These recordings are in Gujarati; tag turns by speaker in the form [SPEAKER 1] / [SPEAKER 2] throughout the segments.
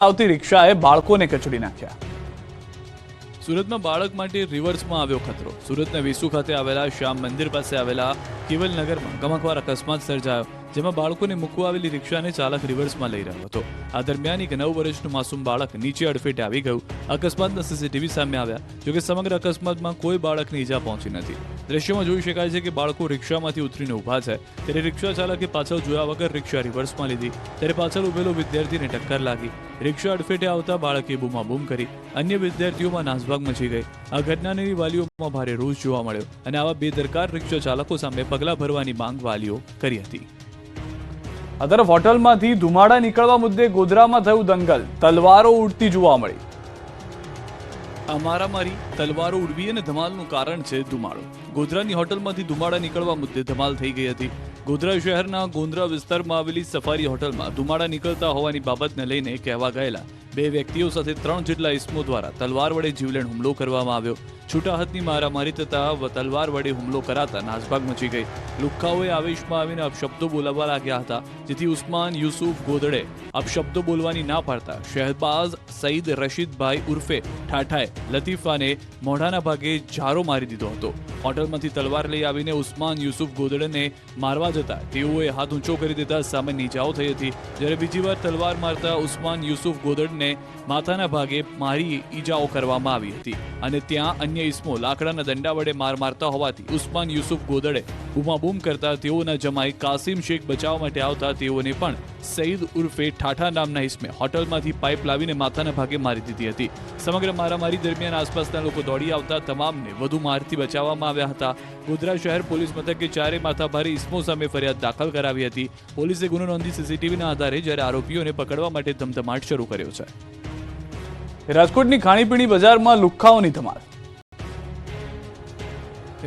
[SPEAKER 1] આવતી રિક્ષાએ બાળકોને કચડી નાખ્યા।
[SPEAKER 2] સુરતમાં બાળક માટે રિવર્સમાં આવ્યો ખતરો। સુરતના વેસુ ખાતે આવેલા શ્યામ મંદિર પાસે આવેલા કેવલનગરમાં ગમખ્વાર અકસ્માત સર્જાયો, જેમાં બાળકોને મૂકવા આવેલી રિક્ષાને ચાલક રિવર્સમાં લઈ રહ્યો હતો। આ દરમિયાન એક 9 વર્ષનું માસૂમ બાળક નીચે અડફેટે આવી ગયું। અકસ્માતના સીસીટીવી સામે આવ્યા, જોકે સમગ્ર અકસ્માતમાં કોઈ બાળકને ઈજા પહોંચી નથી। દ્રશ્યમાં જોઈ શકાય છે કે બાળકો રિક્ષામાંથી ઉતરીને ઊભા છે, ત્યારે રિક્ષા ચાલકે પાછળ જોયા વગર રિક્ષા રિવર્સમાં લીધી, ત્યારે પાછળ ઉભેલો વિદ્યાર્થીને ટક્કર લાગી। રિક્ષા અડફેટે આવતા બાળકે બૂમાબૂમ કરી, અન્ય વિદ્યાર્થીઓમાં નાસભાગ મચી ગઈ। આ ઘટનાને વાલીઓમાં ભારે રોષ જોવા મળ્યો અને આવા બેદરકાર રિક્ષા ચાલકો સામે પગલાં ભરવાની માંગ વાલીઓ કરી હતી।
[SPEAKER 1] આ તરફ હોટલમાંથી ધુમાડા નીકળવા મુદ્દે ગોધરામાં થયું દંગલ, તલવારો ઉડતી જોવા મળી।
[SPEAKER 2] આ મારામારી, તલવારો ઉડવી અને ધમાલનું કારણ છે ધુમાડો। ગોધરાની હોટલમાંથી ધુમાડા નીકળવા મુદ્દે ધમાલ થઈ ગઈ હતી। ગોધરા શહેરના ગોંદરા વિસ્તારમાં આવેલી સફારી હોટલમાં ધુમાડા નીકળતા હોવાની બાબતને લઈને કહેવા ગયેલા 2 વ્યક્તિઓ સાથે 3 જેટલા ઇસમો દ્વારા તલવાર વડે જીવલેણ હુમલો કરવામાં આવ્યો। છૂટા હાથની મારામારી થતા તલવાર વડે હુમલો કરાતા નાસભાગ મચી ગઈ। લુખ્ખાઓએ આવેશમાં આવીને અપશબ્દો બોલાવવા લાગ્યા હતા, જેથી ઉસ્માન યુસુફ ગોદડે અપશબ્દો બોલવાની ના પાડતા શહેબાઝ સઈદ રશીદભાઈ ઉર્ફે ઠાઠાએ લતીફાને મોઢાના ભાગે જારો મારી દીધો હતો। હોટલમાંથી તલવાર લઈ આવીને ઉસ્માન યુસુફ ગોદડેને મારવા જતા તેઓએ હાથ ઊંચો કરી દેતા સામાન્ય ઈજાઓ થઈ હતી, જ્યારે બીજી વાર તલવાર મારતા ઉસ્માન યુસુફ ગોદડને માથાના ભાગે મારી ઈજાઓ કરવામાં આવી હતી અને ત્યાં અન્ય ઇસમો લાકડાના દંડા વડે મારતા હોવાથી ઉસ્માન યુસુફ ગોદડે બૂમાબૂમ કરતા તેઓના જમાઈ કાસિમ શેખ બચાવવા માટે આવતા તેઓને પણ સઈદ ઉર્ફે ઠાઠા નામના ઇસમે હોટલમાંથી પાઇપ લાવીને માથાના ભાગે મારી દીધી હતી। સમગ્ર મારામારી દરમિયાન આસપાસના લોકો દોડી આવતા તમામને વધુ મારથી બચાવવામાં આવ્યા હતા। ગોધરા શહેર પોલીસ મથકે 4 માથાભારે ઇસમો સામે ફરિયાદ દાખલ કરાવી હતી। પોલીસે ગુનો નોંધી સીસીટીવીના આધારે જ્યારે આરોપીઓને પકડવા માટે ધમધમાટ શરૂ કર્યો છે।
[SPEAKER 1] રાજકોટની ખાણીપીણી બજારમાં લુખ્ખાઓની ધમાલ।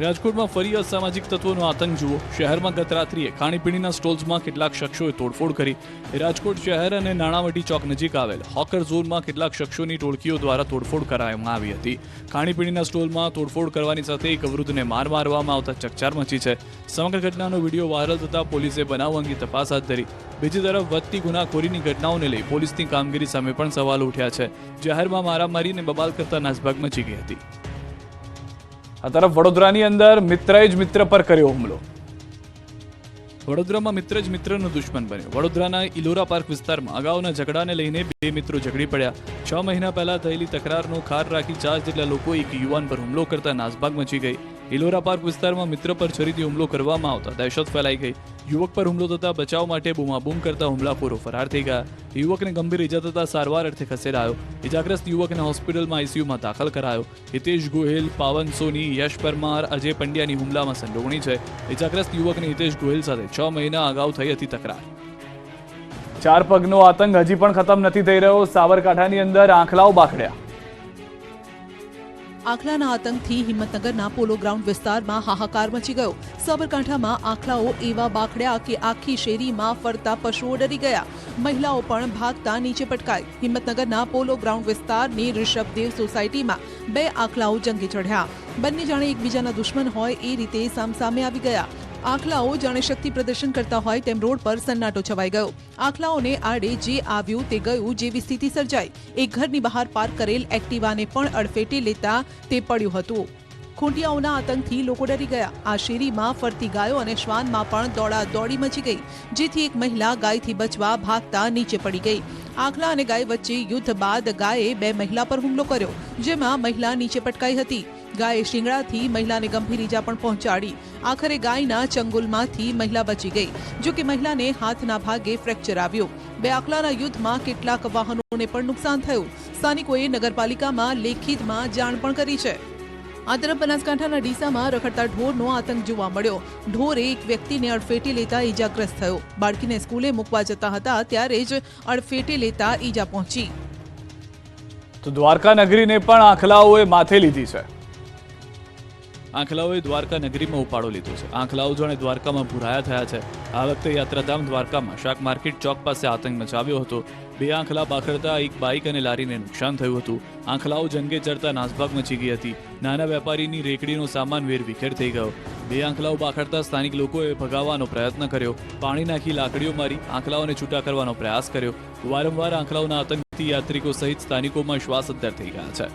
[SPEAKER 2] રાજકોટમાં ફરી અસામાજિક તત્વોનો આતંક જુઓ। શહેરમાં ગત રાત્રિએ ખાણીપીણીના સ્ટોલ્સમાં કેટલાક શખ્સોએ તોડફોડ કરી। રાજકોટ શહેર અને નાણાવટી ચોક નજીક આવેલ હોકર ઝોનમાં કેટલાક શખ્સોની ટોળકીઓ દ્વારા તોડફોડ કરાવવામાં આવી હતી। ખાણીપીણીના સ્ટોલમાં તોડફોડ કરવાની સાથે એક વૃદ્ધને મારવામાં આવતા ચકચાર મચી છે। સમગ્ર ઘટનાનો વિડીયો વાયરલ થતા પોલીસે બનાવ અંગે તપાસ હાથ ધરી। બીજી તરફ વધતી ગુનાખોરીની ઘટનાઓને લઈ પોલીસની કામગીરી સામે પણ સવાલો ઉઠ્યા છે। જાહેરમાં મારામારી અને બબાલ કરતા નાસભાગ મચી ગઈ હતી।
[SPEAKER 1] આ તરફ વડોદરાની અંદર મિત્રએ જ મિત્ર પર કર્યો હુમલો।
[SPEAKER 2] વડોદરામાં મિત્ર જ મિત્રનો દુશ્મન બન્યો। વડોદરાના ઇલોરા પાર્ક વિસ્તારમાં અગાઉના ઝઘડાને લઈને 2 મિત્રો ઝઘડી પડ્યા। 6 મહિના પહેલા થયેલી તકરારનો ખાર રાખી 4 જેટલા લોકો એક યુવાન પર હુમલો કરતા નાસભાગ મચી ગઈ। ઇલોરા પાર્ક વિસ્તારમાં મિત્ર પર છરીથી હુમલો કરવામાં આવતા દહેશત ફેલાઈ ગઈ। યુવક પર હુમલો થતા બચાવ માટે બૂમાબૂમ કરતા હુમલાખોરો ફરાર થઈ ગયા। યુવકને ગંભીર ઈજા થતા સારવાર અર્થે ખસેડાયો। ઈજાગ્રસ્ત યુવકને હોસ્પિટલમાં આઈસીયુમાં દાખલ કરાયો। હિતેશ ગોહિલ, પાવન સોની, યશ પરમાર, અજય પંડ્યાની હુમલામાં સંડોવણી છે। ઈજાગ્રસ્ત યુવકને હિતેશ ગોહિલ સાથે 6 મહિના અગાઉ થઈ હતી તકરાર।
[SPEAKER 1] 4 પગનો આતંક હજી પણ ખતમ નથી થઈ રહ્યો। સાબરકાંઠાની અંદર આંખલાઓ બાખડ્યા।
[SPEAKER 3] આંખલાના આતંકથી હિંમતનગરના પોલો ગ્રાઉન્ડ વિસ્તારમાં હાહાકાર મચી ગયો। સાબરકાંઠામાં આંખલાઓ એવા બાખડ્યા કે આખી શેરીમાં ફરતા પશુઓ ડરી ગયા। મહિલાઓ પણ ભાગતા નીચે પટકાઈ। હિંમતનગરના પોલો ગ્રાઉન્ડ વિસ્તારની ઋષભદેવ સોસાયટીમાં 2 આંખલાઓ જંગે ચઢ્યા। બંને જાણે એકબીજાના દુશ્મન હોય એ રીતે સામસામે આવી ગયા। આંખલાઓ જાણે શક્તિ પ્રદર્શન કરતા હોય તેમ રોડ પર સન્નાટો છવાઈ ગયો। આંખલાઓને આડે જે આવ્યું તે ગયું જેવી સ્થિતિ સર્જાઈ। એક ઘરની બહાર પાર્ક કરેલ એક્ટિવાને પણ અડફેટે લેતા તે પડ્યું હતું। ખૂંટિયાઓના આતંકથી લોકો ડરી ગયા। આ શેરીમાં ફરતી ગાયો અને શ્વાનમાં પણ દોડાદોડી મચી ગઈ, જેથી એક મહિલા ગાયથી બચવા ભાગતા નીચે પડી ગઈ। આંખલા અને ગાય વચ્ચે યુદ્ધ બાદ ગાયે 2 મહિલા પર હુમલો કર્યો, જેમાં મહિલા નીચે પટકાઈ હતી। ગાયે શિંગડાથી મહિલાને ગંભીર ઈજા પણ પહોંચાડી। આખરે ગાયના ચંગુલમાંથી મહિલા બચી ગઈ, જો કે મહિલાને હાથના ભાગે ફ્રેક્ચર આવ્યો। 2 આંખલાના યુદ્ધમાં કેટલાક વાહનોને પણ નુકસાન થયું। સ્થાનિકોએ નગરપાલિકામાં લેખિતમાં જાણ પણ કરી છે। આ તરફ બનાસકાંઠાના ડીસામાં રખડતા ઢોરનો આતંક જોવા મળ્યો। ઢોરે એક વ્યક્તિને અડફેટે લેતા ઈજાગ્રસ્ત થયો। બાળકીને સ્કૂલે મૂકવા જતા હતા ત્યારે જ અડફેટે લેતા ઈજા પહોંચી।
[SPEAKER 1] તો દ્વારકા નગરીને પણ આંખલાઓએ માથે લીધી છે।
[SPEAKER 2] આંખલાઓએ દ્વારકા નગરીમાં ઉપાડો લીધો છે। આંખલાઓ જાણે દ્વારકામાં ભૂરાયા થયા છે। આ વખતે યાત્રાધામ દ્વારકામાં શાક માર્કેટ ચોક પાસે આતંક મચાવ્યો હતો। 2 આંખલા બાખડતા એક બાઇક અને લારીને નુકસાન થયું હતું। આંખલાઓ જંગે ચડતા નાસભાગ મચી ગઈ હતી। નાના વેપારીની રેકડીનો સામાન વેરવિખેર થઈ ગયો। બે આંખલાઓ બાખડતા સ્થાનિક લોકોએ ભગાવવાનો પ્રયત્ન કર્યો, પાણી નાખી લાકડીઓ મારી આંખલાઓને છૂટા કરવાનો પ્રયાસ કર્યો. વારંવાર આંખલાઓના આતંકથી યાત્રિકો સહિત સ્થાનિકોમાં શ્વાસ અદ્ધર થઈ ગયા છે.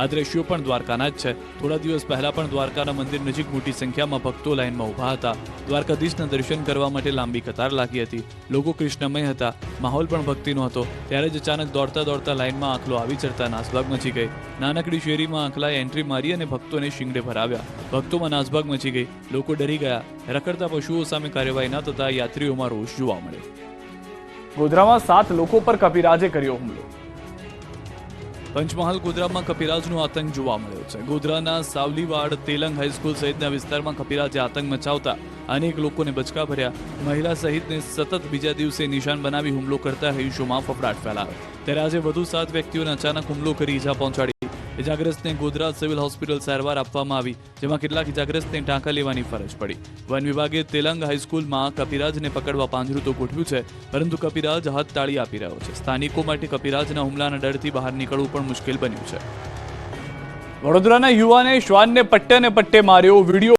[SPEAKER 2] આ દ્રશ્યો પણ દ્વારકાના જ છે. થોડા દિવસ પહેલા પણ દ્વારકાના મંદિર નજીક મોટી સંખ્યામાં ભક્તો લાઇનમાં ઊભા હતા. દ્વારકાધીશના દર્શન કરવા માટે લાંબી કતાર લાગી હતી. લોકો કૃષ્ણમય હતા, માહોલ પણ ભક્તિનો હતો. ત્યારે જ અચાનક દોડતા દોડતા લાઇનમાં આંખલો આવી ચડતા નાસભાગ મચી ગઈ. નાનકડી શેરીમાં આંખલાએ એન્ટ્રી મારી અને ભક્તોને શિંગડે ભરાવ્યા. ભક્તોમાં નાસભાગ મચી ગઈ. લોકો ડરી ગયા. રખડતા પશુઓ સામે કાર્યવાહી ન થતા યાત્રીઓમાં રોષ જોવા મળ્યો.
[SPEAKER 1] ગોધરામાં 7 લોકો પર કપિરાજે કર્યો હુમલો.
[SPEAKER 2] પંચમહાલ ગોધરામાં કપિરાજનો આતંક જોવા મળ્યો છે. ગોધરાના સાવલીવાડ તેલંગ હાઈસ્કૂલ સહિતના વિસ્તારમાં કપિરાજે આતંક મચાવતા અનેક લોકોને બચકા ભર્યા. મહિલા સહિતને સતત બીજા દિવસે નિશાન બનાવી હુમલો કરતા રહીશોમાં ફફડાટ ફેલાયો. ત્યારે આજે વધુ 7 વ્યક્તિઓને અચાનક હુમલો કરી ઈજા પહોંચાડી. ઇજાગ્રસ્તને ગોધરા સિવિલ હોસ્પિટલ સારવાર આપવામાં આવી, જેમાં કેટલાક ઇજાગ્રસ્તને ટાંકા લેવાની ફરજ પડી. વન વિભાગે તેલંગ હાઈસ્કૂલમાં કપિરાજને પકડવા પાંજરું તો ગોઠવ્યું છે, પરંતુ કપિરાજ હાથ તાળી આપી રહ્યો છે. સ્થાનિકો માટે કપિરાજના હુમલાના ડરથી બહાર નીકળવું પણ મુશ્કેલ બન્યું છે.
[SPEAKER 1] વડોદરાના યુવાને શ્વાનને પટ્ટે માર્યો. વિડીયો